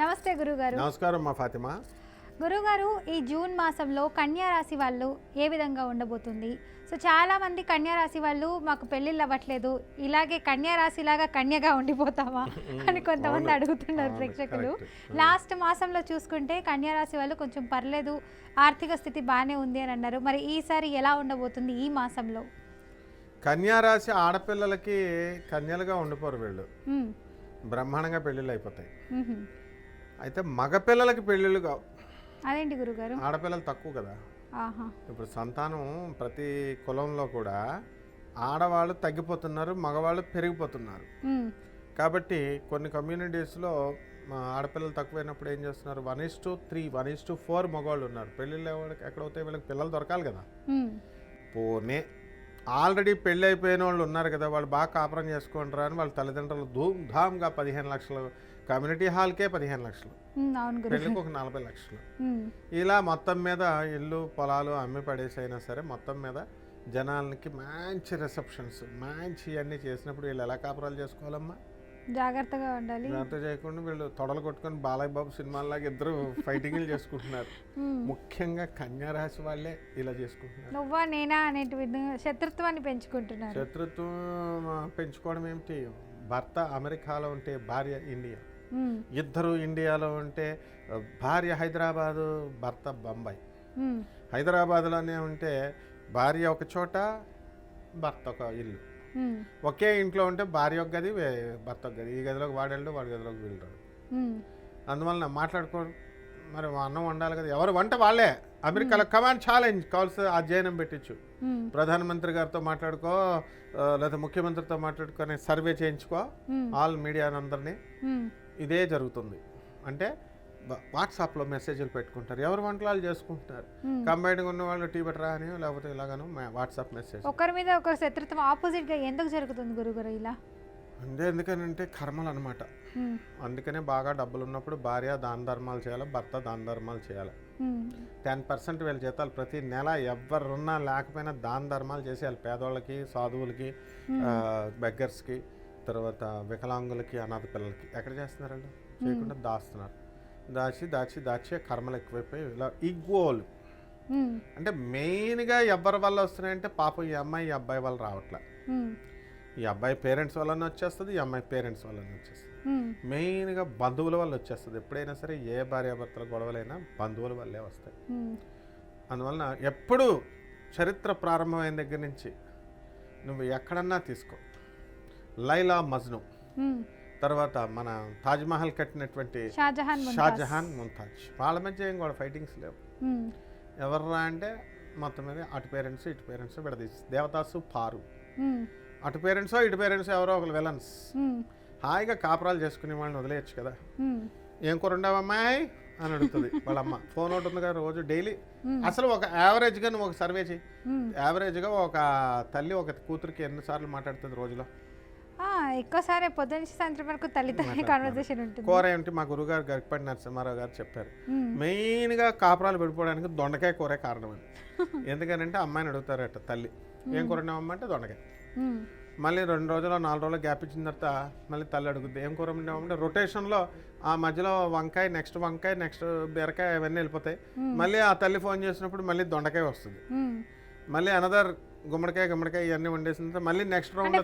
నమస్తే గురుగారు. నమస్కారం మా ఫాతిమా. గురుగారు, ఈ జూన్ మాసంలో కన్యా రాశి వాళ్ళు ఏ విధంగా ఉండబోతుంది? సో చాలా మంది కన్యా రాశి వాళ్ళు మాకు పెళ్ళిళ్ళు అవ్వట్లేదు, ఇలాగే కన్యా రాశిలాగా కన్యగా ఉండిపోతామా అని కొంతమంది అడుగుతున్నారు ప్రేక్షకులు. లాస్ట్ మాసంలో చూసుకుంటే కన్యా రాశి వాళ్ళు కొంచెం పర్లేదు, ఆర్థిక స్థితి బాగానే ఉంది అని అన్నారు. మరి ఈసారి ఎలా ఉండబోతుంది ఈ మాసంలో? కన్యారాశి ఆడపిల్లలకి కన్యలుగా ఉండిపోరు, వీళ్ళు బ్రహ్మాండంగా పెళ్ళిళ్ళు అయిపోతాయి. అయితే మగపిల్లలకి పెళ్ళిళ్ళు కావు. అదేంటి గురుగారు? ఆడపిల్లలు తక్కువ కదా. ఇప్పుడు సంతానం ప్రతి కులంలో కూడా ఆడవాళ్ళు తగ్గిపోతున్నారు, మగవాళ్ళు పెరిగిపోతున్నారు. కాబట్టి కొన్ని కమ్యూనిటీస్లో ఆడపిల్లలు తక్కువైనప్పుడు ఏం చేస్తున్నారు, 1:3, 1:4 మగవాళ్ళు ఉన్నారు. పెళ్ళిళ్ళు ఎక్కడవుతాయి, వీళ్ళకి పిల్లలు దొరకాలి కదా. పోనే ఆల్రెడీ పెళ్ళి అయిపోయిన వాళ్ళు ఉన్నారు కదా, వాళ్ళు బాగా కాపురం చేసుకుంటారు అని వాళ్ళ తల్లిదండ్రులు ధూమ్ధామ్గా 15 లక్షలు, కమ్యూనిటీ హాల్కే 15 లక్షలు, పెళ్ళికి ఒక 40 లక్షలు, ఇలా మొత్తం మీద ఇల్లు పొలాలు అమ్మి పడేసి అయినా సరే మొత్తం మీద జనాలకి మంచి రిసెప్షన్స్ మంచి అన్నీ చేసినప్పుడు వీళ్ళు ఎలా కాపురాలు చేసుకోవాలమ్మా? జాగ్రత్తగా ఉండాలి. జాగ్రత్త చేయకుండా వీళ్ళు తొడలు కొట్టుకొని బాలయ్య బాబు సినిమాలాగా ఇద్దరు ఫైటింగ్లు చేసుకుంటున్నారు. ముఖ్యంగా కన్యారాశి వాళ్ళే ఇలా చేసుకుంటున్నారు. నువ్వా నేనా అనేటి శత్రుత్వాన్ని పెంచుకుంటున్నారు. శత్రుత్వం పెంచుకోవడం ఏమిటి? భర్త అమెరికాలో ఉంటే భార్య ఇండియా, ఇద్దరు ఇండియాలో ఉంటే భార్య హైదరాబాదు, భర్త బొంబాయి. హైదరాబాద్లోనే ఉంటే భార్య ఒక చోట, భర్త ఒక ఇల్లు. ఒకే ఇంట్లో ఉంటే భార్య ఒక గది, భర్త ఒక గది. ఈ గదిలోకి వాడేళ్ళు, వాడి గదిలోకి వీళ్ళు. అందువలన మాట్లాడుకోరు. మరి అన్నం వండాలి కదా, ఎవరు వంట వాళ్ళే. అమెరికాలో కమాండ్ ఛాలెంజ్ కావాల్సి అధ్యయనం పెట్టించు, ప్రధానమంత్రి గారితో మాట్లాడుకో, లేదా ముఖ్యమంత్రితో మాట్లాడుకొని సర్వే చేయించుకో, ఆల్ మీడియా అందరినీ. ఇదే జరుగుతుంది. అంటే వాట్సాప్లో మెసేజ్లు పెట్టుకుంటారు, ఎవరు వంటలు చేసుకుంటున్నారు. కంబైన్గా ఉన్న వాళ్ళు టీ బెటరా అని, లేకపోతే ఇలాగను వాట్సాప్ మెసేజ్. ఒకరి మీద ఒకరు శత్రుత్వం ఆపోజిట్గా ఎందుకు జరుగుతుంది గురుగారు ఇలా? అంటే ఎందుకనంటే కర్మలు అనమాట. అందుకనే బాగా డబ్బులు ఉన్నప్పుడు భార్య దాన ధర్మాలు చేయాలి, భర్త దాన ధర్మాలు చేయాలి. 10% వీళ్ళ జీతాలు ప్రతి నెల ఎవరున్నా లేకపోయినా దాన ధర్మాలు చేసేయాలి. పేదవాళ్ళకి, సాధువులకి, బెగ్గర్స్కి, తర్వాత వికలాంగులకి, అనాథ పిల్లలకి. ఎక్కడ చేస్తున్నారు వాళ్ళు? చేయకుండా దాస్తున్నారు. దాచి దాచి దాచి కర్మలు ఎక్కువైపోయి ఇలా ఈగోలు. అంటే మెయిన్గా ఎవరి వల్ల వస్తున్నాయంటే పాపం ఈ అమ్మాయి ఈ అబ్బాయి వల్ల రావట్లే. ఈ అబ్బాయి పేరెంట్స్ వల్లనే వచ్చేస్తుంది, ఈ అమ్మాయి పేరెంట్స్ వల్లనే వచ్చేస్తుంది. మెయిన్గా బంధువుల వల్ల వచ్చేస్తుంది. ఎప్పుడైనా సరే ఏ భార్యాభర్తల గొడవలైనా బంధువుల వల్లే వస్తాయి. అందువలన ఎప్పుడు చరిత్ర ప్రారంభమైన దగ్గర నుంచి నువ్వు ఎక్కడన్నా తీసుకో, లైలా మజ్ను, తర్వాత మన తాజ్మహల్ కట్టినటువంటి షాజహాన్ ముంతాజ్, వాళ్ళ మధ్య ఏం కూడా ఫైటింగ్స్ లేవు. ఎవర్రా అంటే మొత్తం మీద అటు పేరెంట్స్ ఇటు పేరెంట్స్ విడదీసి, దేవదాసు పారు, అటు పేరెంట్స్ ఇటు పేరెంట్స్ ఎవరో ఒకరు విలన్స్. హాయిగా కాపురాలు చేసుకునే వాళ్ళని వదిలేయచ్చు కదా. ఏం కూర ఉండవమ్మాయి అని అడుగుతుంది వాళ్ళమ్మ. ఫోన్ ఒకటి ఉంది కదా రోజు డైలీ. అసలు ఒక యావరేజ్గా నువ్వు ఒక సర్వే చేయి, యావరేజ్గా ఒక తల్లి ఒక కూతురికి ఎన్నిసార్లు మాట్లాడుతుంది రోజులో? ఎక్కువసారి పొద్దున్న నుంచి సాయంత్రం వరకు తల్లితో కాన్వర్సేషన్ ఉంటుంది. కూర ఏమిటి? మా గురుగారు గరికపాటి నరసింహారావు గారు చెప్పారు, మెయిన్గా కాపురాలు పెడిపోవడానికి దొండకాయ కూరే కారణం అని. ఎందుకనంటే అమ్మాయిని అడుగుతారట తల్లి, ఏం కూర ఉండమంటే దొండకాయ. మళ్ళీ 2 రోజులు 4 రోజులు గ్యాప్ ఇచ్చిన తర్వాత మళ్ళీ తల్లి అడుగుద్ది, ఏం కూర ఉండమంటే రొటేషన్లో ఆ మధ్యలో వంకాయ, నెక్స్ట్ బీరకాయ, అవన్నీ వెళ్ళిపోతాయి. మళ్ళీ ఆ తల్లి ఫోన్ చేసినప్పుడు మళ్ళీ దొండకాయ వస్తుంది. మళ్ళీ అనదర్ గుమ్మడికాయ ఇవన్నీ వండేసిన మళ్ళీ నెక్స్ట్ రౌండ్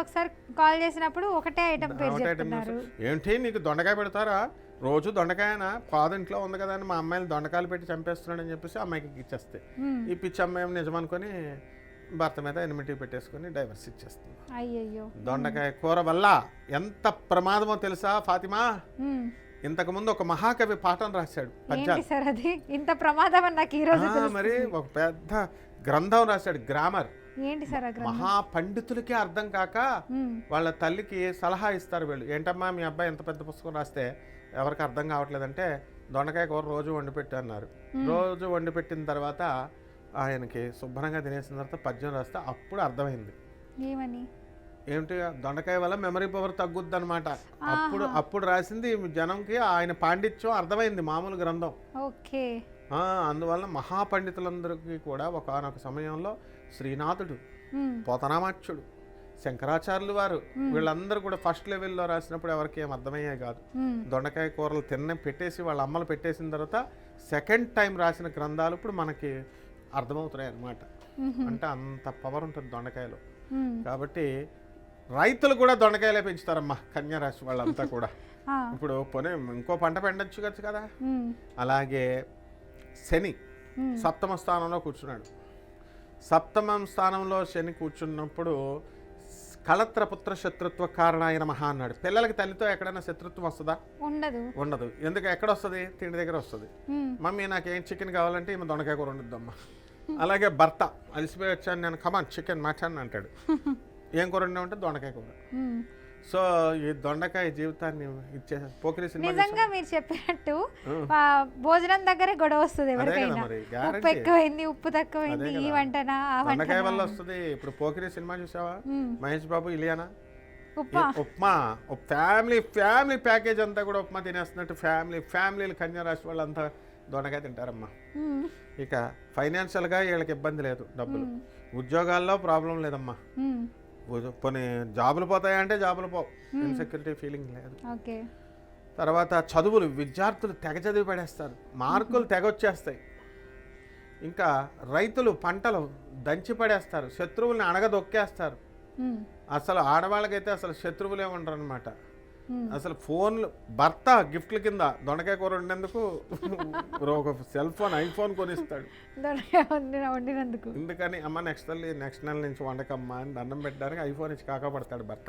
ఒకసారి కాల్ చేసినప్పుడు ఒకటే ఐటమ్. ఏంటి నీకు దొండకాయ పెడతారా రోజు? దొండకాయనా? పాదింట్లో ఉంది కదా అని మా అమ్మాయిని దొండకాయలు పెట్టి చంపేస్తున్నాడని చెప్పేసి అమ్మాయికి ఇచ్చేస్తే, ఈ పిచ్చి అమ్మాయి నిజమనుకొని భర్త మీద ఎనిమిటీ పెట్టేసుకుని డైవర్స్ ఇచ్చేస్తుంది. అయ్యయ్యో, దొండకాయ కూర వల్ల ఎంత ప్రమాదమో తెలుసా ఫాతిమా? ఇంతకు ముందు ఒక మహాకవి పాఠం రాశాడు, ఇంత ప్రమాదం మరి ఒక పెద్ద గ్రంథం రాశాడు, గ్రామర్. మహాపండితులకి అర్థం కాక వాళ్ళ తల్లికి సలహా ఇస్తారు వీళ్ళు. ఏంటమ్మా మీ అబ్బాయి ఎంత పెద్ద పుస్తకం రాస్తే ఎవరికి అర్థం కావట్లేదంటే, దొండకాయ కూర రోజు వండి పెట్టి అన్నారు. రోజు వండి పెట్టిన తర్వాత ఆయనకి శుభ్రంగా తినేసిన తర్వాత పద్యం రాస్తే అప్పుడు అర్థమైంది ఏమిటి, దొండకాయ వల్ల మెమరీ పవర్ తగ్గుద్ది అనమాట. అప్పుడు రాసింది జనంకి ఆయన పాండిత్యం అర్థమైంది, మామూలు గ్రంథం. అందువల్ల మహాపండితులందరికీ కూడా ఒకనొక సమయంలో శ్రీనాథుడు, పోతనామాచ్యుడు, శంకరాచార్యులు వారు వీళ్ళందరూ కూడా ఫస్ట్ లెవెల్లో రాసినప్పుడు ఎవరికి ఏం అర్థమయ్యే కాదు. దొండకాయ కూరలు పెట్టేసి వాళ్ళ అమ్మలు పెట్టేసిన తర్వాత సెకండ్ టైం రాసిన గ్రంథాలు ఇప్పుడు మనకి అర్థమవుతున్నాయి అన్నమాట. అంటే అంత పవర్ ఉంటుంది దొండకాయలో. కాబట్టి రైతులు కూడా దొండకాయలే పెంచుతారమ్మా కన్యా రాశి వాళ్ళంతా కూడా. ఇప్పుడు పోనీ ఇంకో పంట పండించవచ్చు కదా. అలాగే శని సప్తమ స్థానంలో కూర్చున్నాడు. సప్తమ స్థానంలో శని కూర్చున్నప్పుడు కళత్రపుత్ర శత్రుత్వ కారణాయన మహా అన్నాడు. పిల్లలకి తల్లితో ఎక్కడైనా శత్రుత్వం వస్తుందా? ఉండదు. ఎందుకు? ఎక్కడ వస్తుంది? తిండి దగ్గర వస్తుంది. మమ్మీ నాకేం చికెన్ కావాలంటే ఈమె దొండకాయ కూర వండుద్దమ్మా. అలాగే భర్త అలసిపోయి వచ్చాను నేను, కమాన్ చికెన్ మటన్ అంటాడు. ఏం కూర వండామంటే దొండకాయ కూర. సో ఈ దొండకాయ జీవితాన్ని ఇచ్చే పోకిరి సినిమా నిజంగా మీరు చెప్పినట్టు భోజనం దగ్గరే గొడవ వస్తుంది ఎవరికైనా. ఉప్పు ఎక్కువైంది, ఉప్పు తక్కువైంది, ఈ వంటనా ఆ దొండకాయ వల్ల వస్తుంది. ఇప్పుడు పోకిరి సినిమా చూసావా? మహేష్ బాబు ఇలియానా ఉప్మా ఫ్యామిలీ ప్యాకేజ్ అంతా కూడా ఉప్మా తినేస్తున్నట్టు ఫ్యామిలీలు కన్యా రాశి వాళ్ళంతా దొండకాయ తింటారమ్మా. ఇక ఫైనాన్షియల్గా వీళ్ళకి ఇబ్బంది లేదు, డబ్బులు. ఉద్యోగాల్లో ప్రాబ్లం లేదమ్మా. కొన్ని జాబులు పోతాయంటే జాబులు పోవు, ఇన్సెక్యూరిటీ ఫీలింగ్ లేదు. తర్వాత చదువులు విద్యార్థులు తెగ చదివి పడేస్తారు, మార్కులు తెగ వచ్చేస్తాయి. ఇంకా రైతులు పంటలు దంచి పడేస్తారు, శత్రువుల్ని అణగదొక్కేస్తారు. అసలు ఆడవాళ్ళకైతే అసలు శత్రువులే ఉండరు అనమాట. అసలు ఫోన్లు భర్త గిఫ్ట్ల కింద దొండకాయ కూర వండేందుకు ఒక సెల్ ఫోన్ ఐఫోన్ కొనిస్తాడు వండినందుకు. ఎందుకని అమ్మ నెక్స్ట్ నెల నుంచి వండకమ్మా అని దండం పెట్టడానికి ఐఫోన్ ఇచ్చి కాకపడతాడు భర్త.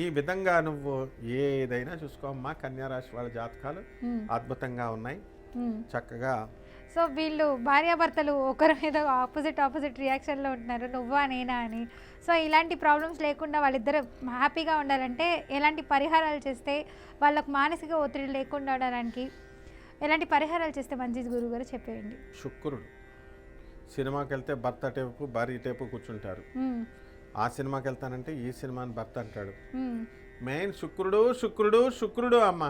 ఈ విధంగా నువ్వు ఏదైనా చూసుకోమ్మా, కన్యా రాశి వాళ్ళ జాతకాలు అద్భుతంగా ఉన్నాయి చక్కగా. సో వీళ్ళు భార్యాభర్తలు ఒకరి మీద ఆపోజిట్ రియాక్షన్లో ఉంటున్నారు, నువ్వా నేనా అని. సో ఇలాంటి ప్రాబ్లమ్స్ లేకుండా వాళ్ళిద్దరు హ్యాపీగా ఉండాలంటే ఎలాంటి పరిహారాలు చేస్తే వాళ్ళకు మానసిక ఒత్తిడి లేకుండా ఉండడానికి ఎలాంటి పరిహారాలు చేస్తే మంచిది గురువుగారు చెప్పేయండి. శుక్రుడు సినిమాకి వెళ్తే భర్త టేపు భార్య టేపు కూర్చుంటారు. ఆ సినిమాకి వెళ్తానంటే ఈ సినిమాని భర్త అంటాడు. మెయిన్ శుక్రుడు అమ్మ.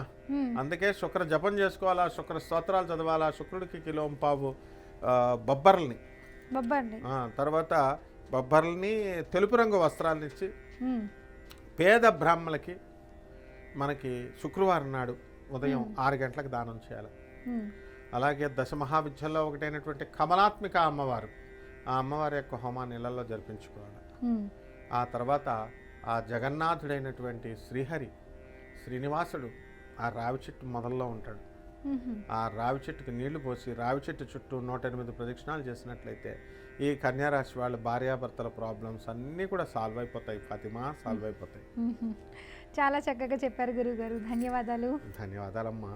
అందుకే శుక్ర జపం చేసుకోవాలా, శుక్ర స్తోత్రాలు చదవాలా, శుక్రుడికి కిలోంపావు బొబ్బర్లని, తర్వాత బొబ్బర్లని తెలుపు రంగు వస్త్రాలను ఇచ్చి పేద బ్రాహ్మణులకి మనకి శుక్రవారం నాడు ఉదయం 6 గంటలకు దానం చేయాలి. అలాగే దశమహావిద్యల్లో ఒకటైనటువంటి కమలాత్మిక అమ్మవారు, ఆ అమ్మవారి యొక్క హోమాన్ని ఇళ్లలో జరిపించుకోవాలి. ఆ తర్వాత ఆ జగన్నాథుడైనటువంటి శ్రీనివాసుడు ఆ రావి చెట్టు మొదల్లో ఉంటాడు. ఆ రావి చెట్టుకి నీళ్లు పోసి రావి చెట్టు చుట్టూ 108 ప్రదక్షిణాలు చేసినట్లయితే ఈ కన్యా రాశి వాళ్ళ భార్యాభర్తల ప్రాబ్లమ్స్ అన్నీ కూడా సాల్వ్ అయిపోతాయి. ఫాతిమా, సాల్వ్ అయిపోతాయి. చాలా చక్కగా చెప్పారు గురువు గారు. ధన్యవాదాలు. ధన్యవాదాలమ్మా.